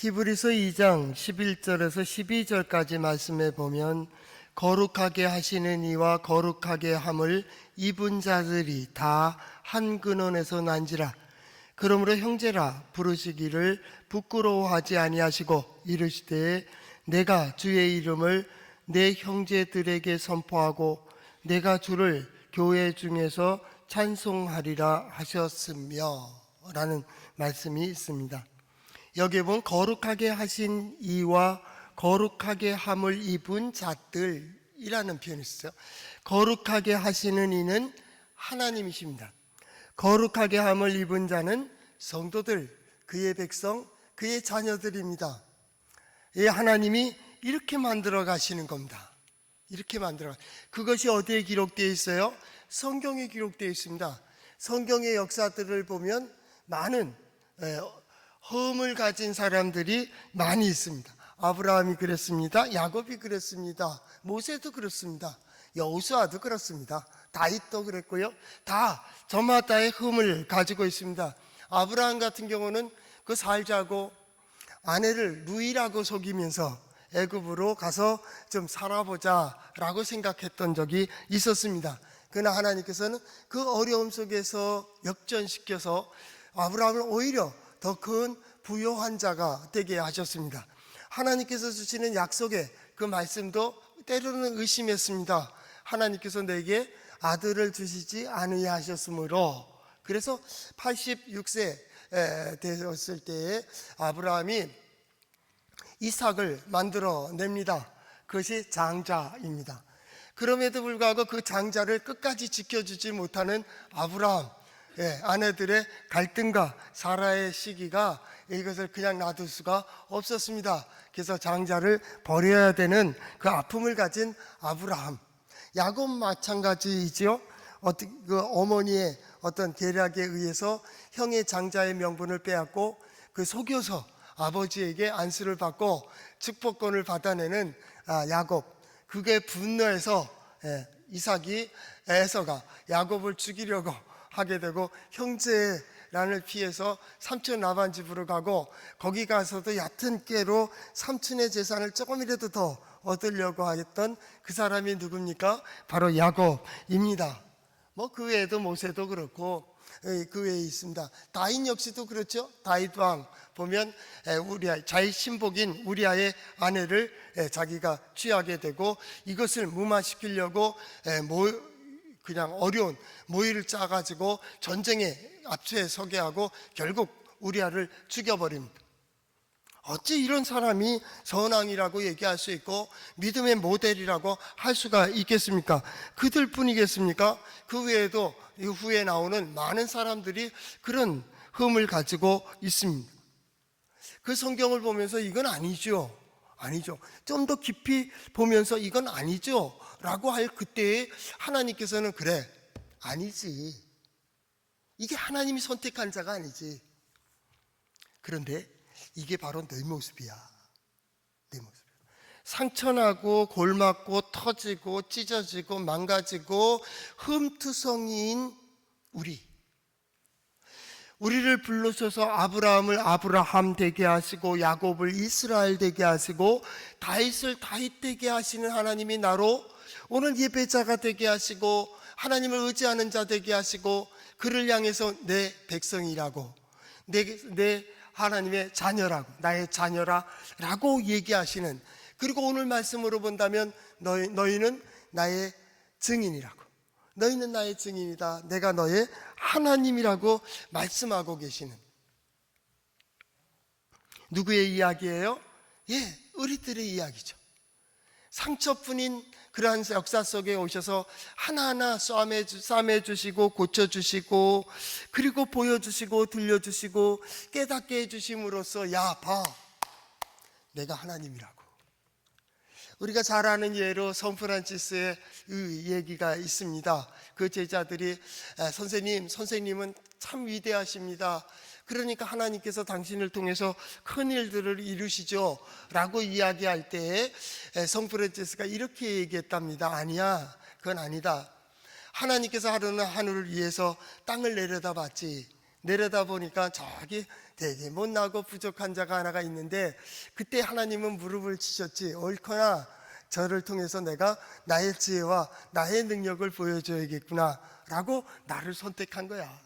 히브리서 2장 11절에서 12절까지 말씀해 보면 거룩하게 하시는 이와 거룩하게 함을 입은 자들이 다 한 근원에서 난지라. 그러므로 형제라 부르시기를 부끄러워하지 아니하시고 이르시되 내가 주의 이름을 내 형제들에게 선포하고 내가 주를 교회 중에서 찬송하리라 하셨으며 라는 말씀이 있습니다. 여기에 보면 거룩하게 하신 이와 거룩하게 함을 입은 자들이라는 표현이 있어요. 거룩하게 하시는 이는 하나님이십니다. 거룩하게 함을 입은 자는 성도들, 그의 백성, 그의 자녀들입니다. 이 하나님이 이렇게 만들어 가시는 겁니다. 이렇게 만들어. 그것이 어디에 기록되어 있어요? 성경에 기록되어 있습니다. 성경의 역사들을 보면 많은 허음을 가진 사람들이 많이 있습니다. 아브라함이 그랬습니다. 야곱이 그랬습니다. 모세도 그렇습니다. 여호수아도 그렇습니다. 다윗도 그랬고요. 다 저마다의 흠을 가지고 있습니다. 아브라함 같은 경우는 그 살자고 아내를 누이라고 속이면서 애굽으로 가서 좀 살아보자라고 생각했던 적이 있었습니다. 그러나 하나님께서는 그 어려움 속에서 역전시켜서 아브라함을 오히려 더 큰 부요한 자가 되게 하셨습니다. 하나님께서 주시는 약속의 그 말씀도 때로는 의심했습니다. 하나님께서 내게 아들을 주시지 아니하셨으므로, 그래서 86세 되었을 때에 아브라함이 이삭을 만들어냅니다. 그것이 장자입니다. 그럼에도 불구하고 그 장자를 끝까지 지켜주지 못하는 아브라함, 아내들의 갈등과 사라의 시기가 이것을 그냥 놔둘 수가 없었습니다. 그래서 장자를 버려야 되는 그 아픔을 가진 아브라함. 야곱 마찬가지이지요. 그 어머니의 어떤 계략에 의해서 형의 장자의 명분을 빼앗고 그 속여서 아버지에게 안수를 받고 축복권을 받아내는 야곱. 그게 분노해서 에서가 야곱을 죽이려고 하게 되고 형제란을 피해서 삼촌 라반 집으로 가고 거기 가서도 얕은 꾀로 삼촌의 재산을 조금이라도 더 얻으려고 했던 그 사람이 누굽니까? 바로 야곱입니다. 그 외에도 모세도 그렇고 그 외에 있습니다. 다윗 역시도 그렇죠. 다윗 왕 보면 자기 신복인 우리아의 아내를 자기가 취하게 되고 이것을 무마시키려고 그냥 어려운 모의를 짜가지고 전쟁에 앞서에 서게 하고 결국 우리아를 죽여버립니다. 어찌 이런 사람이 선왕이라고 얘기할 수 있고 믿음의 모델이라고 할 수가 있겠습니까? 그들뿐이겠습니까? 그 외에도 이후에 나오는 많은 사람들이 그런 흠을 가지고 있습니다. 그 성경을 보면서 이건 아니죠. 좀 더 깊이 보면서 이건 아니죠 라고 할 그때에 하나님께서는 그래, 아니지. 이게 하나님이 선택한 자가 아니지. 그런데 이게 바로 내 모습이야. 내 모습. 상처나고 골맞고 터지고 찢어지고 망가지고 흠투성이인 우리를 불러셔서 아브라함을 아브라함 되게 하시고 야곱을 이스라엘 되게 하시고 다윗을 다윗 되게 하시는 하나님이 나로 오늘 예배자가 되게 하시고 하나님을 의지하는 자 되게 하시고 그를 향해서 내 백성이라고 내 하나님의 자녀라고 나의 자녀라 라고 얘기하시는, 그리고 오늘 말씀으로 본다면 너희는 나의 증인이라고, 너희는 나의 증인이다, 내가 너의 하나님이라고 말씀하고 계시는 누구의 이야기예요? 우리들의 이야기죠. 상처뿐인 그러한 역사 속에 오셔서 하나하나 싸매주시고 고쳐주시고 그리고 보여주시고 들려주시고 깨닫게 해주심으로써 야 봐, 내가 하나님이라고. 우리가 잘 아는 예로 성프란치스의 얘기가 있습니다. 그 제자들이 선생님은 참 위대하십니다. 그러니까 하나님께서 당신을 통해서 큰 일들을 이루시죠 라고 이야기할 때에 성프란치스가 이렇게 얘기했답니다. 아니야, 그건 아니다. 하나님께서 하루는 하늘을 위해서 땅을 내려다봤지. 내려다보니까 저기 되게 못나고 부족한 자가 하나가 있는데 그때 하나님은 무릎을 치셨지. 옳거나 저를 통해서 내가 나의 지혜와 나의 능력을 보여줘야겠구나 라고 나를 선택한 거야.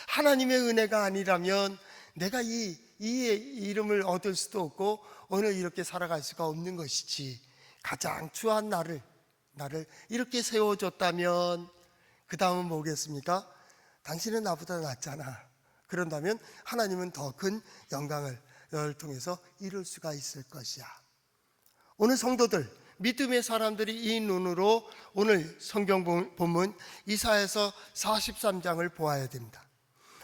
하나님의 은혜가 아니라면 내가 이 이름을 얻을 수도 없고 오늘 이렇게 살아갈 수가 없는 것이지. 가장 추한 나를 이렇게 세워줬다면 그 다음은 뭐겠습니까? 당신은 나보다 낫잖아. 그런다면 하나님은 더 큰 영광을 너를 통해서 이룰 수가 있을 것이야. 오늘 성도들, 믿음의 사람들이 이 눈으로 오늘 성경 본문 이사야서 43장을 보아야 됩니다.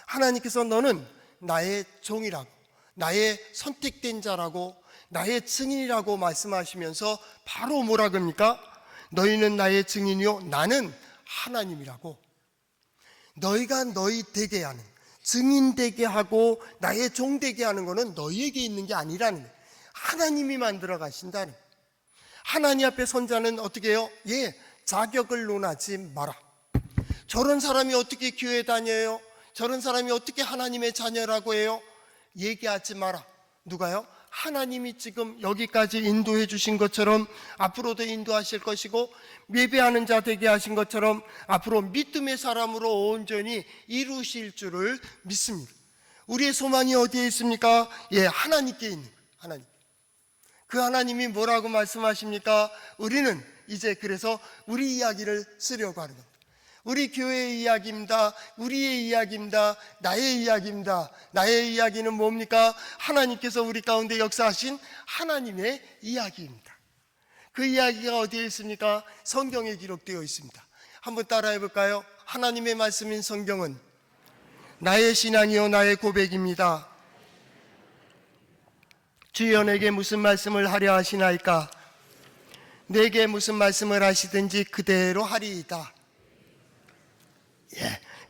하나님께서 너는 나의 종이라고, 나의 선택된 자라고, 나의 증인이라고 말씀하시면서 바로 뭐라 그럽니까? 너희는 나의 증인이요 나는 하나님이라고. 너희가 너희 되게 하는, 증인 되게 하고 나의 종 되게 하는 것은 너희에게 있는 게 아니라는 거예요. 하나님이 만들어 가신다는 거예요. 하나님 앞에 선 자는 어떻게 해요? 자격을 논하지 마라. 저런 사람이 어떻게 교회 다녀요? 저런 사람이 어떻게 하나님의 자녀라고 해요? 얘기하지 마라. 누가요? 하나님이 지금 여기까지 인도해 주신 것처럼 앞으로도 인도하실 것이고, 예배하는 자 되게 하신 것처럼 앞으로 믿음의 사람으로 온전히 이루실 줄을 믿습니다. 우리의 소망이 어디에 있습니까? 하나님께 있는 거예요. 하나님. 그 하나님이 뭐라고 말씀하십니까? 우리는 이제 그래서 우리 이야기를 쓰려고 하는 겁니다. 우리 교회의 이야기입니다. 우리의 이야기입니다. 나의 이야기입니다. 나의 이야기는 뭡니까? 하나님께서 우리 가운데 역사하신 하나님의 이야기입니다. 그 이야기가 어디에 있습니까? 성경에 기록되어 있습니다. 한번 따라해 볼까요? 하나님의 말씀인 성경은 나의 신앙이요 나의 고백입니다. 주여 내게 무슨 말씀을 하려 하시나이까? 내게 무슨 말씀을 하시든지 그대로 하리이다.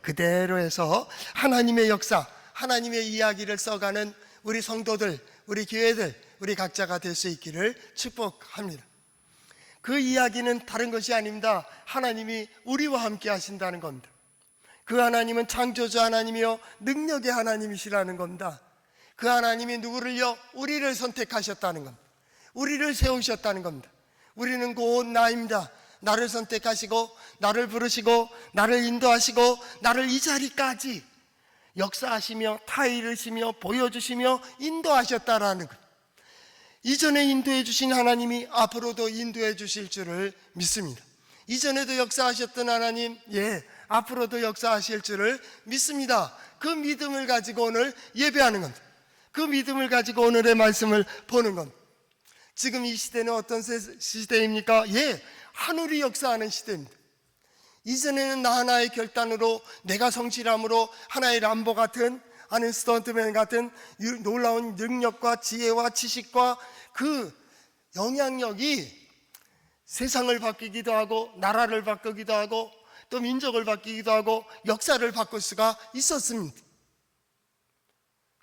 그대로 해서 하나님의 역사, 하나님의 이야기를 써가는 우리 성도들, 우리 교회들, 우리 각자가 될 수 있기를 축복합니다. 그 이야기는 다른 것이 아닙니다. 하나님이 우리와 함께 하신다는 겁니다. 그 하나님은 창조주 하나님이요 능력의 하나님이시라는 겁니다. 그 하나님이 누구를요? 우리를 선택하셨다는 겁니다. 우리를 세우셨다는 겁니다. 우리는 곧 나입니다. 나를 선택하시고 나를 부르시고 나를 인도하시고 나를 이 자리까지 역사하시며 타이르시며 보여주시며 인도하셨다라는 것. 이전에 인도해 주신 하나님이 앞으로도 인도해 주실 줄을 믿습니다. 이전에도 역사하셨던 하나님, 앞으로도 역사하실 줄을 믿습니다. 그 믿음을 가지고 오늘 예배하는 겁니다. 그 믿음을 가지고 오늘의 말씀을 보는 겁니다. 지금 이 시대는 어떤 시대입니까? 하늘이 역사하는 시대입니다. 이전에는 나 하나의 결단으로, 내가 성실함으로 하나의 람보 같은, 하는 스턴트맨 같은 놀라운 능력과 지혜와 지식과 그 영향력이 세상을 바뀌기도 하고 나라를 바꾸기도 하고 또 민족을 바뀌기도 하고 역사를 바꿀 수가 있었습니다.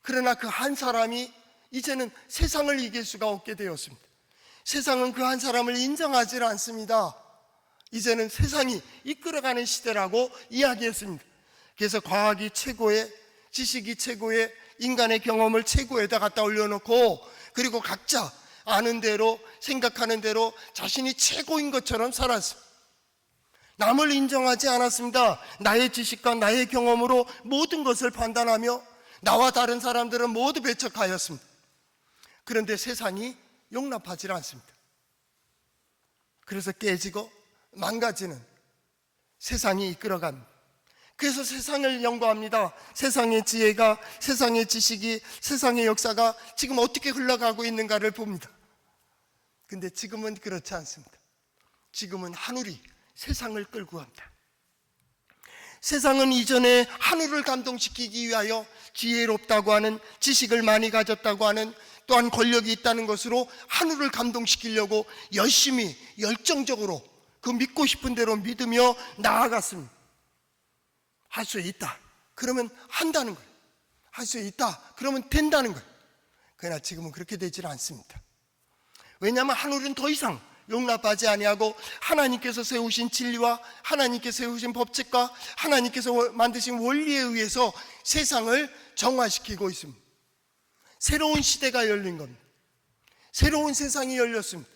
그러나 그 한 사람이 이제는 세상을 이길 수가 없게 되었습니다. 세상은 그 한 사람을 인정하지 않습니다. 이제는 세상이 이끌어가는 시대라고 이야기했습니다. 그래서 과학이 최고의, 지식이 최고의, 인간의 경험을 최고에다 갖다 올려놓고 그리고 각자 아는 대로 생각하는 대로 자신이 최고인 것처럼 살았습니다. 남을 인정하지 않았습니다. 나의 지식과 나의 경험으로 모든 것을 판단하며 나와 다른 사람들은 모두 배척하였습니다. 그런데 세상이 용납하지 않습니다. 그래서 깨지고 망가지는 세상이 이끌어갑니다. 그래서 세상을 연구합니다. 세상의 지혜가, 세상의 지식이, 세상의 역사가 지금 어떻게 흘러가고 있는가를 봅니다. 근데 지금은 그렇지 않습니다. 지금은 하늘이 세상을 끌고 갑니다. 세상은 이전에 하늘을 감동시키기 위하여 지혜롭다고 하는, 지식을 많이 가졌다고 하는, 또한 권력이 있다는 것으로 하늘을 감동시키려고 열심히 열정적으로 그 믿고 싶은 대로 믿으며 나아갔습니다. 할 수 있다 그러면 한다는 거예요. 할 수 있다 그러면 된다는 거예요. 그러나 지금은 그렇게 되질 않습니다. 왜냐하면 하늘은 더 이상 용납하지 아니하고 하나님께서 세우신 진리와 하나님께서 세우신 법칙과 하나님께서 만드신 원리에 의해서 세상을 정화시키고 있습니다. 새로운 시대가 열린 겁니다. 새로운 세상이 열렸습니다.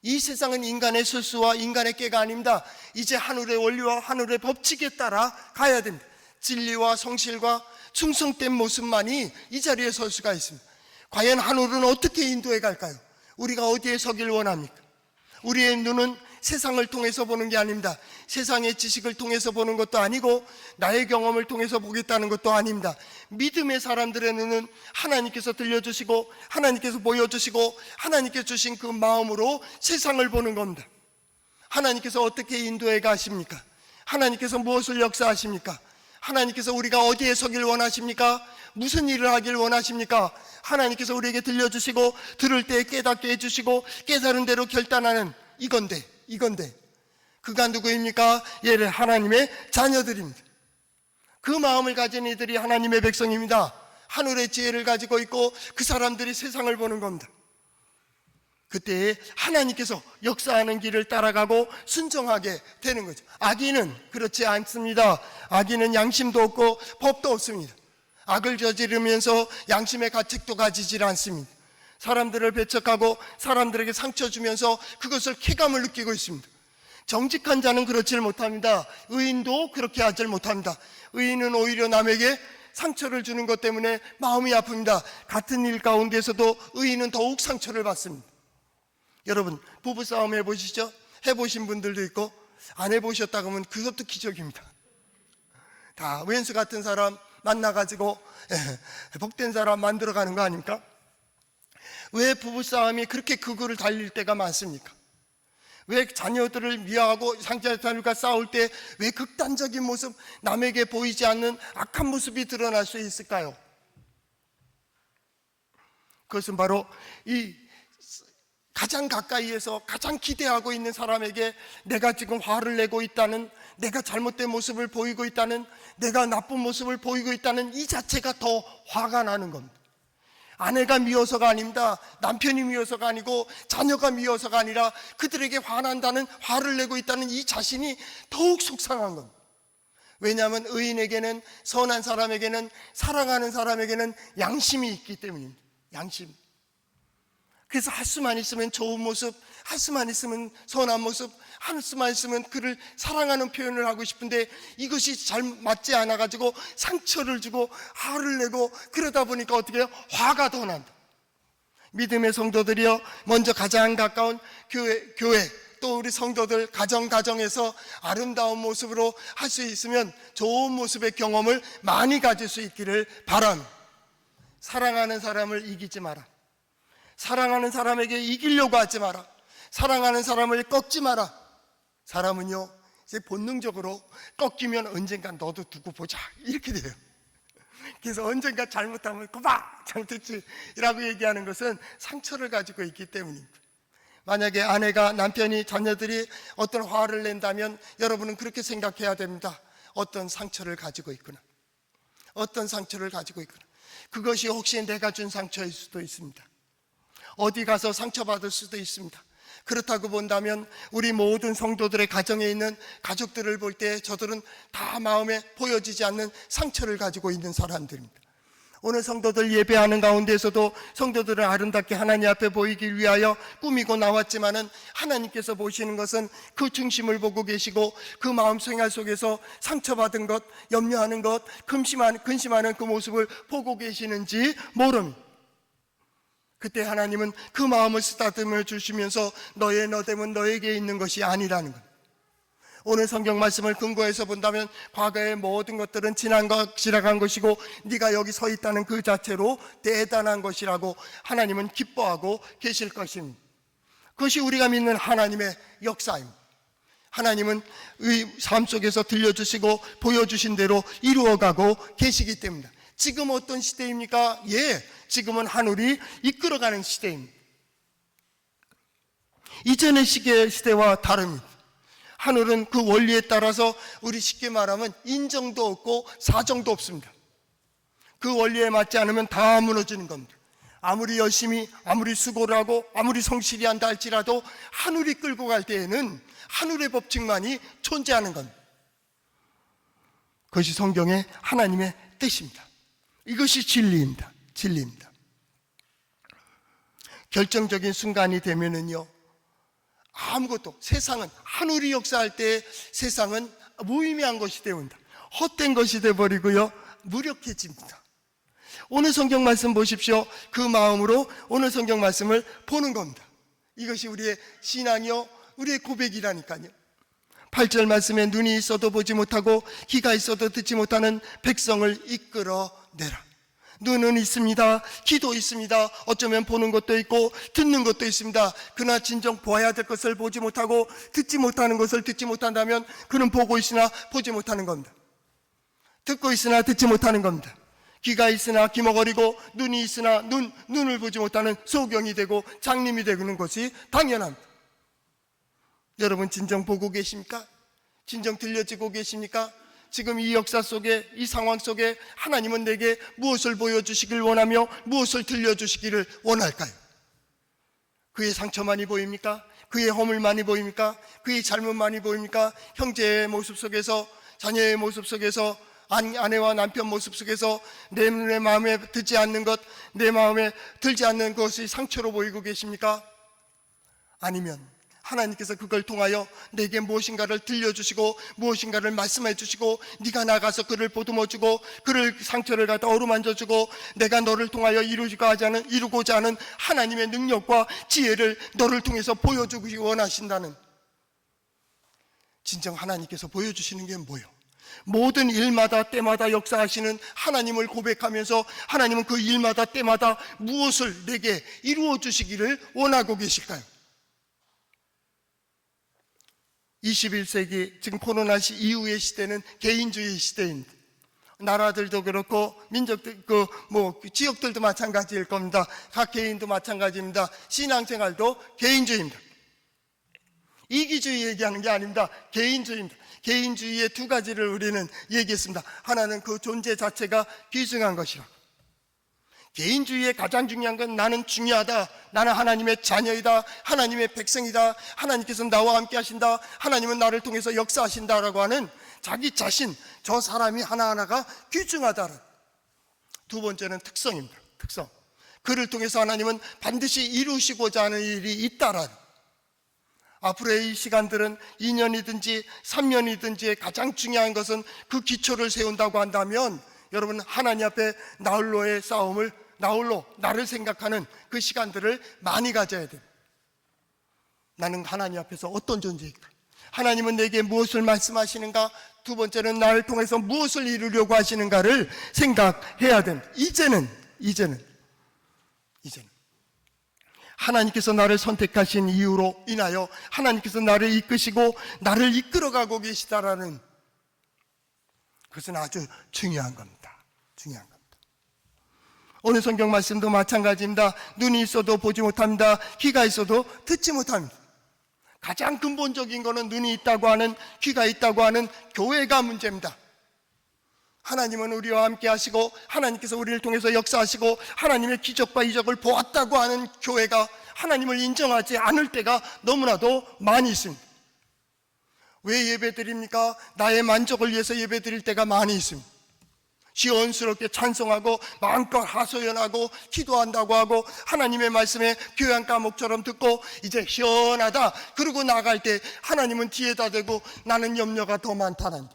이 세상은 인간의 실수와 인간의 깨가 아닙니다. 이제 하늘의 원리와 하늘의 법칙에 따라 가야 됩니다. 진리와 성실과 충성된 모습만이 이 자리에 설 수가 있습니다. 과연 하늘은 어떻게 인도해 갈까요? 우리가 어디에 서길 원합니까? 우리의 눈은 세상을 통해서 보는 게 아닙니다. 세상의 지식을 통해서 보는 것도 아니고 나의 경험을 통해서 보겠다는 것도 아닙니다. 믿음의 사람들의 눈은 하나님께서 들려주시고 하나님께서 보여주시고 하나님께서 주신 그 마음으로 세상을 보는 겁니다. 하나님께서 어떻게 인도해 가십니까? 하나님께서 무엇을 역사하십니까? 하나님께서 우리가 어디에 서길 원하십니까? 무슨 일을 하길 원하십니까? 하나님께서 우리에게 들려주시고 들을 때 깨닫게 해주시고 깨달은 대로 결단하는 이건데 그가 누구입니까? 얘를 하나님의 자녀들입니다. 그 마음을 가진 이들이 하나님의 백성입니다. 하늘의 지혜를 가지고 있고 그 사람들이 세상을 보는 겁니다. 그때 하나님께서 역사하는 길을 따라가고 순종하게 되는 거죠. 악인은 그렇지 않습니다. 악인은 양심도 없고 법도 없습니다. 악을 저지르면서 양심의 가책도 가지질 않습니다. 사람들을 배척하고 사람들에게 상처 주면서 그것을 쾌감을 느끼고 있습니다. 정직한 자는 그렇지를 못합니다. 의인도 그렇게 하질 못합니다. 의인은 오히려 남에게 상처를 주는 것 때문에 마음이 아픕니다. 같은 일 가운데서도 의인은 더욱 상처를 받습니다. 여러분, 부부싸움 해보시죠? 해보신 분들도 있고 안 해보셨다고 하면 그것도 기적입니다. 다 왼수 같은 사람 만나가지고 복된 사람 만들어가는 거 아닙니까? 왜 부부싸움이 그렇게 극을 달릴 때가 많습니까? 왜 자녀들을 미워하고 상자들과 싸울 때 왜 극단적인 모습, 남에게 보이지 않는 악한 모습이 드러날 수 있을까요? 그것은 바로 이 가장 가까이에서 가장 기대하고 있는 사람에게 내가 지금 화를 내고 있다는, 내가 잘못된 모습을 보이고 있다는, 내가 나쁜 모습을 보이고 있다는 이 자체가 더 화가 나는 겁니다. 아내가 미워서가 아닙니다. 남편이 미워서가 아니고 자녀가 미워서가 아니라 그들에게 화난다는, 화를 내고 있다는 이 자신이 더욱 속상한 겁니다. 왜냐하면 의인에게는, 선한 사람에게는, 사랑하는 사람에게는 양심이 있기 때문입니다. 양심. 그래서 할 수만 있으면 좋은 모습, 할 수만 있으면 선한 모습, 할 수만 있으면 그를 사랑하는 표현을 하고 싶은데 이것이 잘 맞지 않아가지고 상처를 주고 화를 내고 그러다 보니까 어떻게 해요? 화가 더 난다. 믿음의 성도들이요, 먼저 가장 가까운 교회 또 우리 성도들 가정에서 아름다운 모습으로 할 수 있으면 좋은 모습의 경험을 많이 가질 수 있기를 바랍니다. 사랑하는 사람을 이기지 마라. 사랑하는 사람에게 이기려고 하지 마라. 사랑하는 사람을 꺾지 마라. 사람은요, 이제 본능적으로 꺾이면 언젠간 너도 두고 보자 이렇게 돼요. 그래서 언젠가 잘못하면 그만 잘못했지 라고 얘기하는 것은 상처를 가지고 있기 때문입니다. 만약에 아내가, 남편이, 자녀들이 어떤 화를 낸다면 여러분은 그렇게 생각해야 됩니다. 어떤 상처를 가지고 있구나. 어떤 상처를 가지고 있구나. 그것이 혹시 내가 준 상처일 수도 있습니다. 어디 가서 상처받을 수도 있습니다. 그렇다고 본다면 우리 모든 성도들의 가정에 있는 가족들을 볼 때 저들은 다 마음에 보여지지 않는 상처를 가지고 있는 사람들입니다. 오늘 성도들 예배하는 가운데서도 성도들을 아름답게 하나님 앞에 보이기 위하여 꾸미고 나왔지만은 하나님께서 보시는 것은 그 중심을 보고 계시고 그 마음 생활 속에서 상처받은 것, 염려하는 것, 근심하는 그 모습을 보고 계시는지 모릅니다. 그때 하나님은 그 마음을 쓰다듬어 주시면서 너의 너됨은 너에게 있는 것이 아니라는 것. 오늘 성경 말씀을 근거해서 본다면 과거의 모든 것들은 지나간 것이고 네가 여기 서 있다는 그 자체로 대단한 것이라고 하나님은 기뻐하고 계실 것입니다. 그것이 우리가 믿는 하나님의 역사입니다. 하나님은 이 삶 속에서 들려주시고 보여주신 대로 이루어가고 계시기 때문입니다. 지금 어떤 시대입니까? 지금은 하늘이 이끌어가는 시대입니다. 이전의 시대와 다릅니다. 하늘은 그 원리에 따라서 우리 쉽게 말하면 인정도 없고 사정도 없습니다. 그 원리에 맞지 않으면 다 무너지는 겁니다. 아무리 열심히, 아무리 수고를 하고, 아무리 성실히 한다 할지라도 하늘이 끌고 갈 때에는 하늘의 법칙만이 존재하는 겁니다. 그것이 성경의 하나님의 뜻입니다. 이것이 진리입니다. 진리입니다. 결정적인 순간이 되면은요, 아무것도, 세상은, 하늘이 역사할 때 세상은 무의미한 것이 되어온다. 헛된 것이 되어버리고요, 무력해집니다. 오늘 성경 말씀 보십시오. 그 마음으로 오늘 성경 말씀을 보는 겁니다. 이것이 우리의 신앙이요, 우리의 고백이라니까요. 8절 말씀에 눈이 있어도 보지 못하고 귀가 있어도 듣지 못하는 백성을 이끌어내라. 눈은 있습니다. 귀도 있습니다. 어쩌면 보는 것도 있고 듣는 것도 있습니다. 그러나 진정 보아야 될 것을 보지 못하고 듣지 못하는 것을 듣지 못한다면 그는 보고 있으나 보지 못하는 겁니다. 듣고 있으나 듣지 못하는 겁니다. 귀가 있으나 귀머거리고 눈이 있으나 눈을 보지 못하는 소경이 되고 장님이 되는 것이 당연합니다. 여러분 진정 보고 계십니까? 진정 들려지고 계십니까? 지금 이 역사 속에, 이 상황 속에 하나님은 내게 무엇을 보여주시길 원하며 무엇을 들려주시기를 원할까요? 그의 상처만이 보입니까? 그의 허물만이 보입니까? 그의 잘못만이 보입니까? 형제의 모습 속에서, 자녀의 모습 속에서, 아내와 남편 모습 속에서 내 마음에 들지 않는 것, 내 마음에 들지 않는 것이 상처로 보이고 계십니까? 아니면 하나님께서 그걸 통하여 내게 무엇인가를 들려주시고 무엇인가를 말씀해 주시고 네가 나가서 그를 보듬어주고 그를 상처를 갖다 어루만져주고 내가 너를 통하여 이루고자 하는 하나님의 능력과 지혜를 너를 통해서 보여주기 원하신다는, 진정 하나님께서 보여주시는 게 뭐예요? 모든 일마다 때마다 역사하시는 하나님을 고백하면서 하나님은 그 일마다 때마다 무엇을 내게 이루어 주시기를 원하고 계실까요? 21세기 지금 코로나 이후의 시대는 개인주의 시대입니다. 나라들도 그렇고 민족들, 지역들도 마찬가지일 겁니다. 각 개인도 마찬가지입니다. 신앙생활도 개인주의입니다. 이기주의 얘기하는 게 아닙니다. 개인주의입니다. 개인주의의 두 가지를 우리는 얘기했습니다. 하나는 그 존재 자체가 귀중한 것이라. 개인주의의 가장 중요한 건 나는 중요하다, 나는 하나님의 자녀이다, 하나님의 백성이다, 하나님께서 나와 함께 하신다, 하나님은 나를 통해서 역사하신다라고 하는 자기 자신, 저 사람이 하나하나가 귀중하다는. 두 번째는 특성입니다. 특성. 그를 통해서 하나님은 반드시 이루시고자 하는 일이 있다라는. 앞으로의 이 시간들은 2년이든지 3년이든지 가장 중요한 것은 그 기초를 세운다고 한다면 여러분 하나님 앞에 나홀로의 싸움을, 나홀로 나를 생각하는 그 시간들을 많이 가져야 돼요. 나는 하나님 앞에서 어떤 존재일까? 하나님은 내게 무엇을 말씀하시는가? 두 번째는 나를 통해서 무엇을 이루려고 하시는가를 생각해야 됩니다. 이제는 하나님께서 나를 선택하신 이유로 인하여 하나님께서 나를 이끄시고 나를 이끌어가고 계시다라는, 그것은 아주 중요한 겁니다. 중요한 겁니다. 오늘 성경 말씀도 마찬가지입니다. 눈이 있어도 보지 못합니다. 귀가 있어도 듣지 못합니다. 가장 근본적인 거는 눈이 있다고 하는, 귀가 있다고 하는 교회가 문제입니다. 하나님은 우리와 함께 하시고 하나님께서 우리를 통해서 역사하시고 하나님의 기적과 이적을 보았다고 하는 교회가 하나님을 인정하지 않을 때가 너무나도 많이 있습니다. 왜 예배드립니까? 나의 만족을 위해서 예배드릴 때가 많이 있습니다. 시원스럽게 찬송하고 마음껏 하소연하고 기도한다고 하고 하나님의 말씀에 교양 과목처럼 듣고 이제 시원하다 그러고 나갈 때 하나님은 뒤에다 대고 나는 염려가 더 많다는.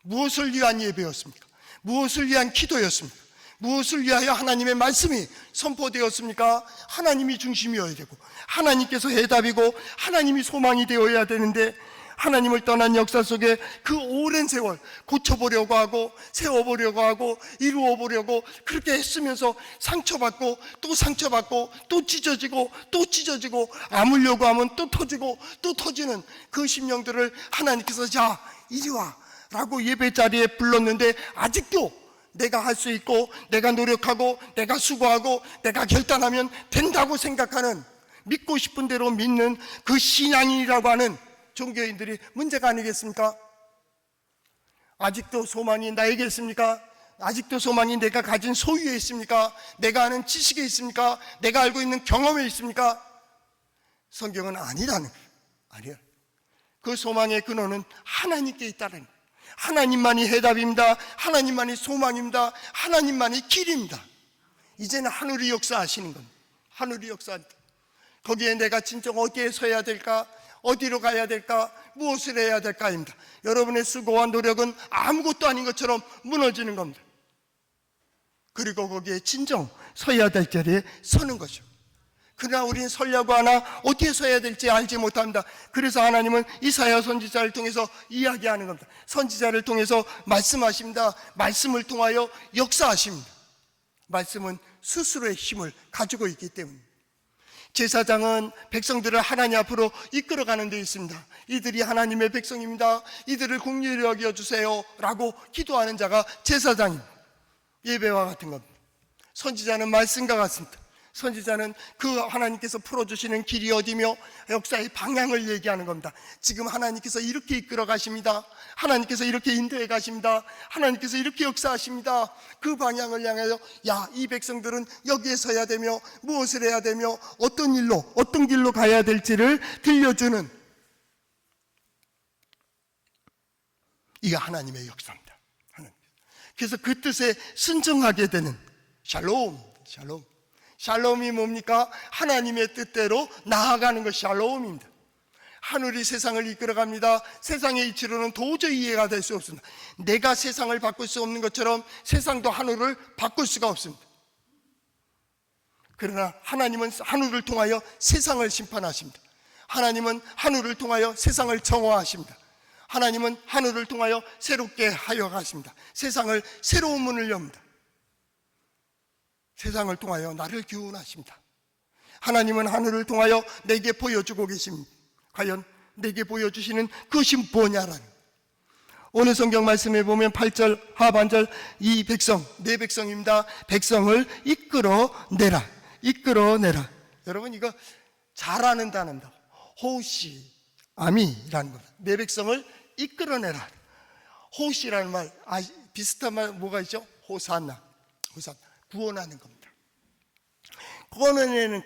무엇을 위한 예배였습니까? 무엇을 위한 기도였습니까? 무엇을 위하여 하나님의 말씀이 선포되었습니까? 하나님이 중심이어야 되고 하나님께서 해답이고 하나님이 소망이 되어야 되는데, 하나님을 떠난 역사 속에 그 오랜 세월 고쳐보려고 하고 세워보려고 하고 이루어보려고 그렇게 했으면서 상처받고 또 상처받고 또 찢어지고 또 찢어지고 아물려고 하면 또 터지고 또 터지는 그 심령들을 하나님께서 자 이리 와 라고 예배 자리에 불렀는데 아직도 내가 할 수 있고 내가 노력하고 내가 수고하고 내가 결단하면 된다고 생각하는, 믿고 싶은 대로 믿는 그 신앙이라고 하는 종교인들이 문제가 아니겠습니까? 아직도 소망이 나에게 있습니까? 아직도 소망이 내가 가진 소유에 있습니까? 내가 아는 지식에 있습니까? 내가 알고 있는 경험에 있습니까? 성경은 아니라는 거예요. 아니요. 그 소망의 근원은 하나님께 있다는 거예요. 하나님만이 해답입니다. 하나님만이 소망입니다. 하나님만이 길입니다. 이제는 하늘이 역사하시는 겁니다. 하늘이 역사합니다. 거기에 내가 진정 어디에 서야 될까? 어디로 가야 될까? 무엇을 해야 될까입니다. 여러분의 수고와 노력은 아무것도 아닌 것처럼 무너지는 겁니다. 그리고 거기에 진정 서야 될 자리에 서는 거죠. 그러나 우리는 서려고 하나 어디에 서야 될지 알지 못합니다. 그래서 하나님은 이사야 선지자를 통해서 이야기하는 겁니다. 선지자를 통해서 말씀하십니다. 말씀을 통하여 역사하십니다. 말씀은 스스로의 힘을 가지고 있기 때문입니다. 제사장은 백성들을 하나님 앞으로 이끌어가는 데 있습니다. 이들이 하나님의 백성입니다. 이들을 긍휼히 여겨주세요 라고 기도하는 자가 제사장입니다. 예배와 같은 겁니다. 선지자는 말씀과 같습니다. 선지자는 그 하나님께서 풀어주시는 길이 어디며 역사의 방향을 얘기하는 겁니다. 지금 하나님께서 이렇게 이끌어 가십니다. 하나님께서 이렇게 인도해 가십니다. 하나님께서 이렇게 역사하십니다. 그 방향을 향하여 이 백성들은 여기에 서야 되며 무엇을 해야 되며 어떤 일로 어떤 길로 가야 될지를 들려주는, 이게 하나님의 역사입니다. 그래서 그 뜻에 순종하게 되는 샬롬이 뭡니까? 하나님의 뜻대로 나아가는 것이 샬롬입니다. 하늘이 세상을 이끌어갑니다. 세상의 이치로는 도저히 이해가 될 수 없습니다. 내가 세상을 바꿀 수 없는 것처럼 세상도 하늘을 바꿀 수가 없습니다. 그러나 하나님은 하늘을 통하여 세상을 심판하십니다. 하나님은 하늘을 통하여 세상을 정화하십니다. 하나님은 하늘을 통하여 새롭게 하여 가십니다. 세상을 새로운 문을 엽니다. 세상을 통하여 나를 교훈하십니다. 하나님은 하늘을 통하여 내게 보여주고 계십니다. 과연 내게 보여주시는 그것이 뭐냐라는, 오늘 성경 말씀에 보면 8절 하반절, 이 백성, 내 백성입니다. 백성을 이끌어내라. 여러분, 이거 잘하는 단어입니다. 호시아미라는 겁니다. 내 백성을 이끌어내라. 호시라는 말, 비슷한 말 뭐가 있죠? 호산나. 구원하는 겁니다.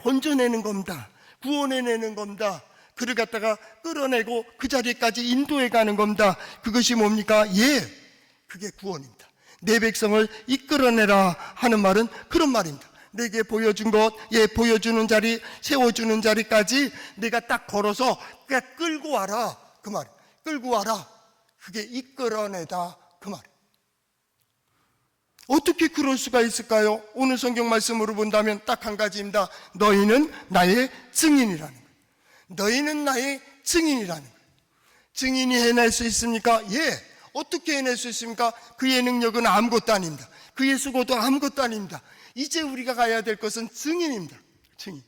건져내는 겁니다. 구원해내는 겁니다. 그를 갖다가 끌어내고 그 자리까지 인도해 가는 겁니다. 그것이 뭡니까? 그게 구원입니다. 내 백성을 이끌어내라 하는 말은 그런 말입니다. 내게 보여준 것, 보여주는 자리, 세워주는 자리까지 내가 딱 걸어서 그냥 끌고 와라, 그 말. 끌고 와라. 그게 이끌어내다, 그 말. 어떻게 그럴 수가 있을까요? 오늘 성경 말씀으로 본다면 딱 한 가지입니다. 너희는 나의 증인이라는 거예요. 너희는 나의 증인이라는 거예요. 증인이 해낼 수 있습니까? 어떻게 해낼 수 있습니까? 그의 능력은 아무것도 아닙니다. 그의 수고도 아무것도 아닙니다. 이제 우리가 가야 될 것은 증인입니다. 증인.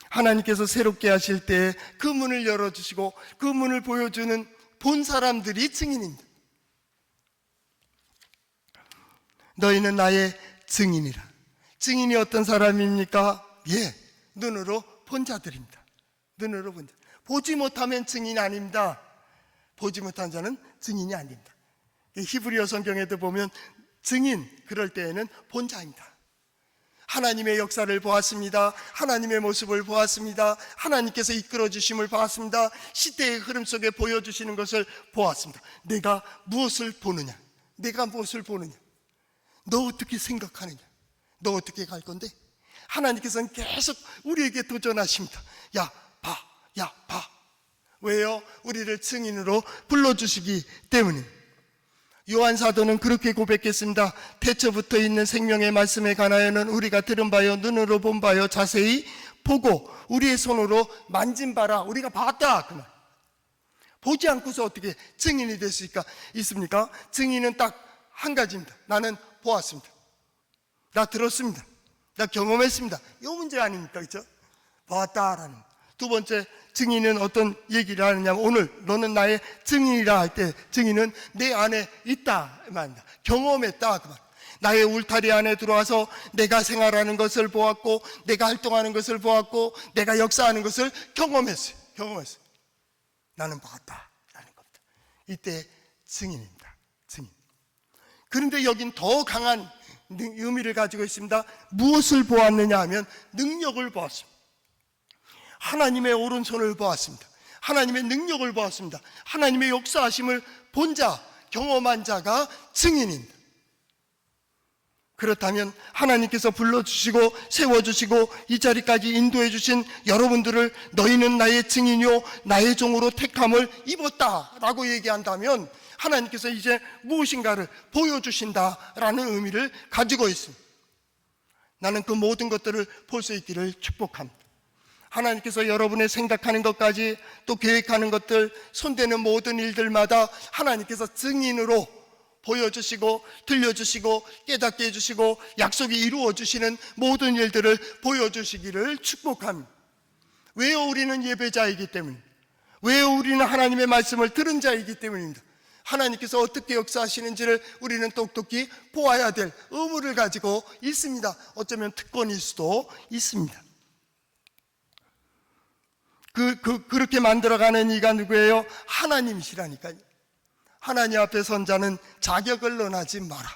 하나님께서 새롭게 하실 때 그 문을 열어주시고 그 문을 보여주는 본 사람들이 증인입니다. 너희는 나의 증인이라. 증인이 어떤 사람입니까? 눈으로 본 자들입니다. 눈으로 본 자. 보지 못하면 증인이 아닙니다. 보지 못한 자는 증인이 아닙니다. 히브리어 성경에도 보면 증인, 그럴 때에는 본 자입니다. 하나님의 역사를 보았습니다. 하나님의 모습을 보았습니다. 하나님께서 이끌어 주심을 보았습니다. 시대의 흐름 속에 보여주시는 것을 보았습니다. 내가 무엇을 보느냐? 너 어떻게 생각하느냐? 너 어떻게 갈 건데? 하나님께서는 계속 우리에게 도전하십니다. 봐. 왜요? 우리를 증인으로 불러주시기 때문입니다. 요한 사도는 그렇게 고백했습니다. 태초부터 있는 생명의 말씀에 관하여는 우리가 들은 바요, 눈으로 본 바요, 자세히 보고 우리의 손으로 만진 바라. 우리가 봤다, 그 말. 보지 않고서 어떻게 증인이 될 수 있습니까? 증인은 딱 한 가지입니다. 나는 보았습니다. 나 들었습니다. 나 경험했습니다. 이 문제 아닙니까? 그렇죠? 보았다라는. 두 번째, 증인은 어떤 얘기를 하느냐면, 오늘 너는 나의 증인이라 할 때 증인은 내 안에 있다 말입니다. 경험했다, 그 말. 나의 울타리 안에 들어와서 내가 생활하는 것을 보았고, 내가 활동하는 것을 보았고, 내가 역사하는 것을 경험했어요. 나는 보았다라는 겁니다. 이때 증인입니다. 증인. 그런데 여긴 더 강한 의미를 가지고 있습니다. 무엇을 보았느냐 하면 능력을 보았습니다. 하나님의 오른손을 보았습니다. 하나님의 능력을 보았습니다. 하나님의 역사하심을 본 자, 경험한 자가 증인입니다. 그렇다면 하나님께서 불러주시고 세워주시고 이 자리까지 인도해 주신 여러분들을 너희는 나의 증인이요 나의 종으로 택함을 입었다라고 얘기한다면 하나님께서 이제 무엇인가를 보여주신다라는 의미를 가지고 있습니다. 나는 그 모든 것들을 볼 수 있기를 축복합니다. 하나님께서 여러분의 생각하는 것까지 또 계획하는 것들, 손대는 모든 일들마다 하나님께서 증인으로 보여주시고 들려주시고 깨닫게 해주시고 약속이 이루어주시는 모든 일들을 보여주시기를 축복합니다. 왜요? 우리는 예배자이기 때문입니다. 왜요? 우리는 하나님의 말씀을 들은 자이기 때문입니다. 하나님께서 어떻게 역사하시는지를 우리는 똑똑히 보아야 될 의무를 가지고 있습니다. 어쩌면 특권일 수도 있습니다. 그렇게 만들어가는 이가 누구예요? 하나님이시라니까요. 하나님 앞에 선 자는 자격을 논하지 마라.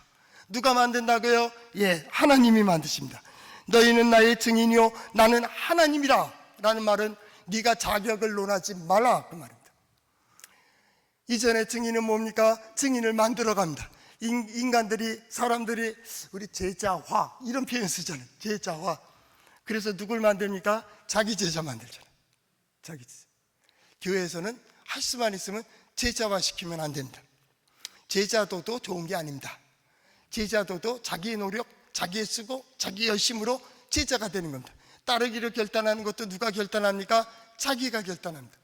누가 만든다고요? 예, 하나님이 만드십니다. 너희는 나의 증인이요 나는 하나님이라 라는 말은 네가 자격을 논하지 말라 그 말입니다. 이전에 증인은 뭡니까? 증인을 만들어갑니다. 인간들이, 사람들이 우리 제자화 이런 표현 쓰잖아요. 제자화. 그래서 누굴 만듭니까? 자기 제자 만들잖아요. 자기 제자. 교회에서는 할 수만 있으면 제자화 시키면 안 된다. 제자도도 좋은 게 아닙니다. 제자도도 자기의 노력, 자기의 쓰고 자기 열심으로 제자가 되는 겁니다. 따르기를 결단하는 것도 누가 결단합니까? 자기가 결단합니다.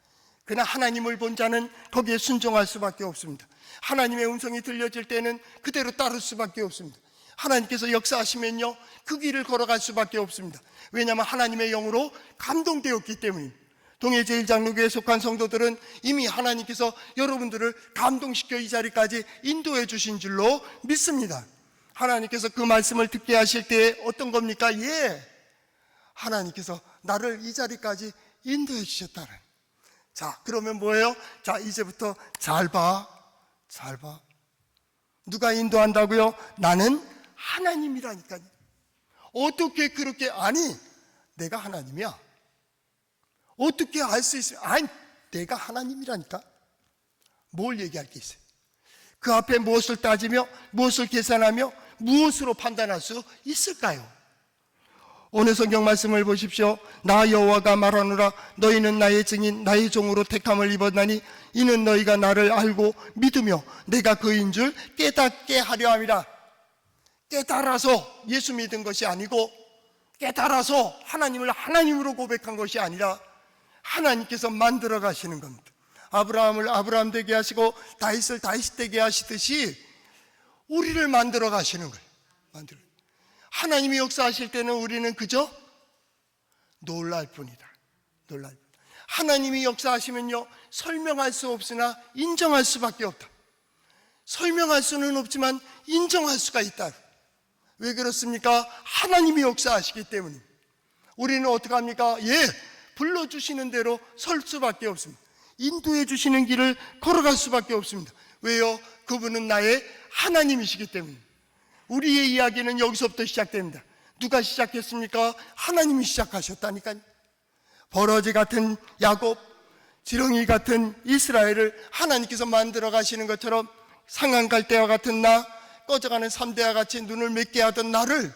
그러나 하나님을 본 자는 거기에 순종할 수밖에 없습니다. 하나님의 음성이 들려질 때는 그대로 따를 수밖에 없습니다. 하나님께서 역사하시면요 그 길을 걸어갈 수밖에 없습니다. 왜냐하면 하나님의 영으로 감동되었기 때문입니다. 동해 제1장로교에 속한 성도들은 이미 하나님께서 여러분들을 감동시켜 이 자리까지 인도해 주신 줄로 믿습니다. 하나님께서 그 말씀을 듣게 하실 때 어떤 겁니까? 예, 하나님께서 나를 이 자리까지 인도해 주셨다는. 자, 그러면 뭐예요? 자, 이제부터 잘 봐. 누가 인도한다고요? 나는 하나님이라니까요. 어떻게 그렇게, 아니 내가 하나님이야. 어떻게 알 수 있어요? 아니 내가 하나님이라니까. 뭘 얘기할 게 있어요? 그 앞에 무엇을 따지며 무엇을 계산하며 무엇으로 판단할 수 있을까요? 오늘 성경 말씀을 보십시오. 나 여호와가 말하노라 너희는 나의 증인 나의 종으로 택함을 입었나니 이는 너희가 나를 알고 믿으며 내가 그인 줄 깨닫게 하려 함이라. 깨달아서 예수 믿은 것이 아니고 깨달아서 하나님을 하나님으로 고백한 것이 아니라 하나님께서 만들어 가시는 겁니다. 아브라함을 아브라함 되게 하시고 다윗을 다윗 되게 하시듯이 우리를 만들어 가시는 거예요. 하나님이 역사하실 때는 우리는 그저 놀랄 뿐이다. 놀랄 뿐. 하나님이 역사하시면요 설명할 수 없으나 인정할 수밖에 없다. 설명할 수는 없지만 인정할 수가 있다. 왜 그렇습니까? 하나님이 역사하시기 때문입니다. 우리는 어떻게 합니까? 예, 불러주시는 대로 설 수밖에 없습니다. 인도해 주시는 길을 걸어갈 수밖에 없습니다. 왜요? 그분은 나의 하나님이시기 때문입니다. 우리의 이야기는 여기서부터 시작됩니다. 누가 시작했습니까? 하나님이 시작하셨다니까요. 버러지 같은 야곱, 지렁이 같은 이스라엘을 하나님께서 만들어 가시는 것처럼 상한 갈대와 같은 나, 꺼져가는 삼대와 같이 눈을 맺게 하던 나를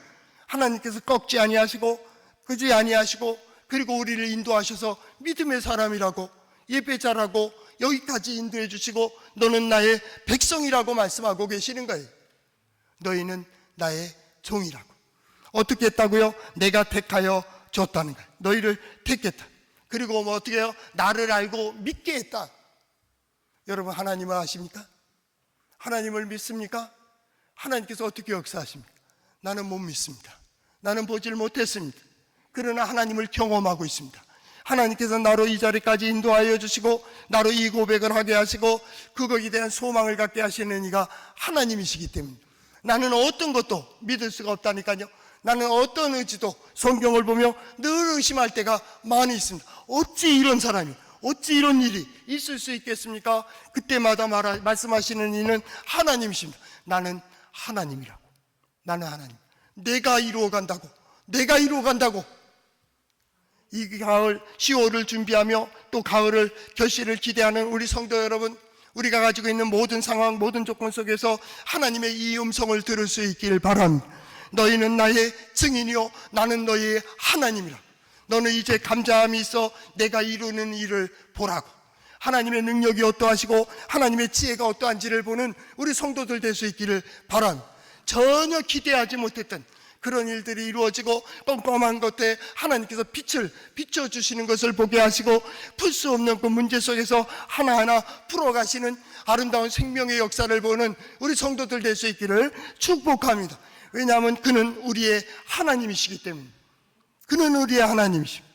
하나님께서 꺾지 아니하시고 끄지 아니하시고 그리고 우리를 인도하셔서 믿음의 사람이라고 예배자라고 여기까지 인도해 주시고 너는 나의 백성이라고 말씀하고 계시는 거예요. 너희는 나의 종이라고. 어떻게 했다고요? 내가 택하여 줬다는 거예요. 너희를 택했다. 그리고 뭐 어떻게 해요? 나를 알고 믿게 했다. 여러분 하나님을 아십니까? 하나님을 믿습니까? 하나님께서 어떻게 역사하십니까? 나는 못 믿습니다. 나는 보질 못했습니다. 그러나 하나님을 경험하고 있습니다. 하나님께서 나로 이 자리까지 인도하여 주시고 나로 이 고백을 하게 하시고 그거에 대한 소망을 갖게 하시는 이가 하나님이시기 때문에 나는 어떤 것도 믿을 수가 없다니까요. 나는 어떤 의지도 성경을 보며 늘 의심할 때가 많이 있습니다. 어찌 이런 사람이, 어찌 이런 일이 있을 수 있겠습니까? 그때마다 말씀하시는 이는 하나님이십니다. 나는 하나님이라고. 나는 하나님. 내가 이루어간다고. 내가 이루어간다고. 이 가을 10월을 준비하며 또 가을을 결실을 기대하는 우리 성도 여러분, 우리가 가지고 있는 모든 상황, 모든 조건 속에서 하나님의 이 음성을 들을 수 있길 바랍니다. 너희는 나의 증인이요 나는 너희의 하나님이라. 너는 이제 감사함이 있어 내가 이루는 일을 보라고. 하나님의 능력이 어떠하시고 하나님의 지혜가 어떠한지를 보는 우리 성도들 될 수 있기를 바랍니다. 전혀 기대하지 못했던 그런 일들이 이루어지고 껌껌한 것에 하나님께서 빛을 비춰주시는 것을 보게 하시고 풀 수 없는 그 문제 속에서 하나하나 풀어가시는 아름다운 생명의 역사를 보는 우리 성도들 될 수 있기를 축복합니다. 왜냐하면 그는 우리의 하나님이시기 때문에. 그는 우리의 하나님이십니다.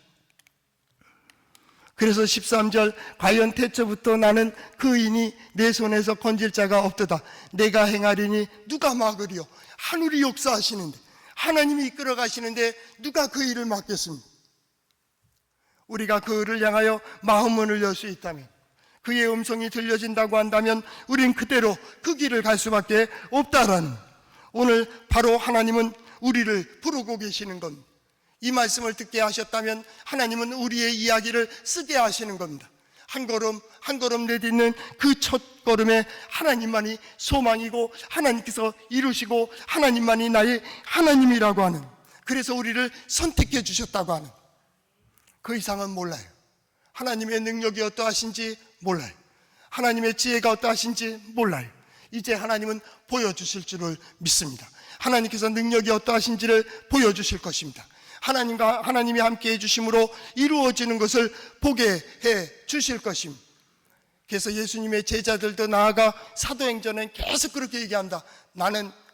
그래서 13절 과연 태초부터 나는 그 인이 내 손에서 건질 자가 없도다. 내가 행하리니 누가 막으리요. 하늘이 역사하시는데 하나님이 이끌어 가시는데 누가 그 일을 막겠습니까? 우리가 그를 향하여 마음문을 열 수 있다면, 그의 음성이 들려진다고 한다면 우린 그대로 그 길을 갈 수밖에 없다라는, 오늘 바로 하나님은 우리를 부르고 계시는 겁니다. 이 말씀을 듣게 하셨다면 하나님은 우리의 이야기를 쓰게 하시는 겁니다. 한 걸음 한 걸음 내딛는 그 첫 걸음에 하나님만이 소망이고 하나님께서 이루시고 하나님만이 나의 하나님이라고 하는, 그래서 우리를 선택해 주셨다고 하는, 그 이상은 몰라요. 하나님의 능력이 어떠하신지 몰라요. 하나님의 지혜가 어떠하신지 몰라요. 이제 하나님은 보여주실 줄을 믿습니다. 하나님께서 능력이 어떠하신지를 보여주실 것입니다. 하나님이 함께 해주심으로 이루어지는 것을 보게 해 주실 것입니다. 그래서 예수님의 제자들도 나아가 사도행전은 계속 그렇게 얘기한다.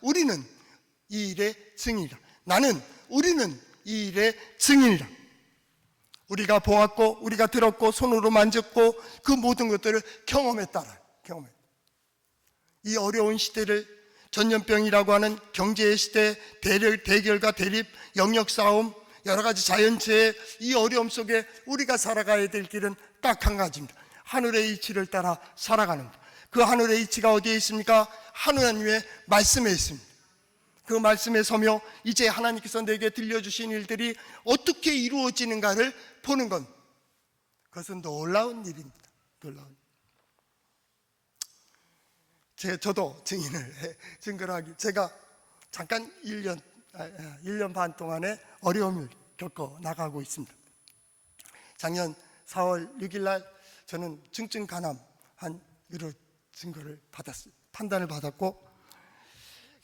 우리는 이 일의 증인이라. 우리는 이 일의 증인이라. 우리가 보았고 우리가 들었고 손으로 만졌고 그 모든 것들을 경험했다라. 이 어려운 시대를, 전염병이라고 하는 경제의 시대, 대결과 대립, 영역 싸움, 여러 가지 자연재해, 이 어려움 속에 우리가 살아가야 될 길은 딱 한 가지입니다. 하늘의 이치를 따라 살아가는 것. 그 하늘의 이치가 어디에 있습니까? 하나님의 말씀에 있습니다. 그 말씀에 서며 이제 하나님께서 내게 들려주신 일들이 어떻게 이루어지는가를 보는 것. 그것은 놀라운 일입니다. 놀라운. 저도 증거를 하기, 제가 잠깐 1년 반 동안의 어려움을 겪어 나가고 있습니다. 작년 4월 6일 날 저는 중증 간암 한으로 증거를 받았어요. 판단을 받았고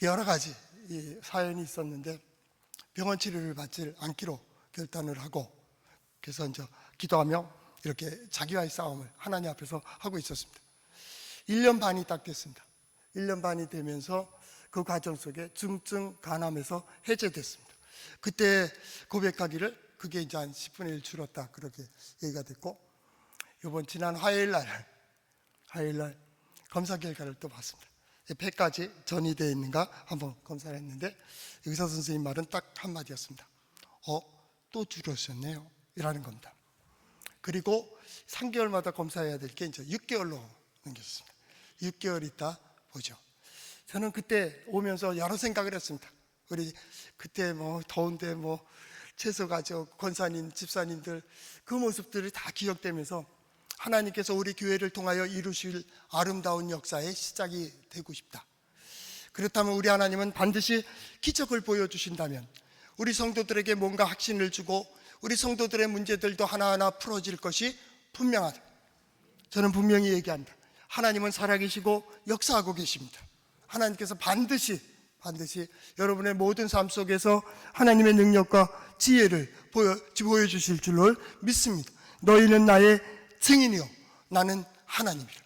여러 가지 사연이 있었는데 병원 치료를 받지 않기로 결단을 하고, 그래서 이제 기도하며 이렇게 자기와의 싸움을 하나님 앞에서 하고 있었습니다. 1년 반이 딱 됐습니다. 1년 반이 되면서 그 과정 속에 중증 간암에서 해제됐습니다. 그때 고백하기를 그게 이제 한 10분의 1 줄었다, 그렇게 얘기가 됐고, 지난 화요일 날 검사 결과를 또 봤습니다. 폐까지 전이 되어 있는가 한번 검사를 했는데 의사 선생님 말은 딱 한마디였습니다. 또 줄으셨네요, 이라는 겁니다. 그리고 3개월마다 검사해야 될 게 이제 6개월로 넘겼습니다. 6개월 있다 보죠. 저는 그때 오면서 여러 생각을 했습니다. 우리 그때 더운데 채소 가족, 권사님, 집사님들 그 모습들이 다 기억되면서 하나님께서 우리 교회를 통하여 이루실 아름다운 역사의 시작이 되고 싶다. 그렇다면 우리 하나님은 반드시 기적을 보여주신다면 우리 성도들에게 뭔가 확신을 주고 우리 성도들의 문제들도 하나하나 풀어질 것이 분명하다. 저는 분명히 얘기합니다. 하나님은 살아계시고 역사하고 계십니다. 하나님께서 반드시 여러분의 모든 삶 속에서 하나님의 능력과 지혜를 보여주실 줄을 믿습니다. 너희는 나의 증인이요 나는 하나님이라.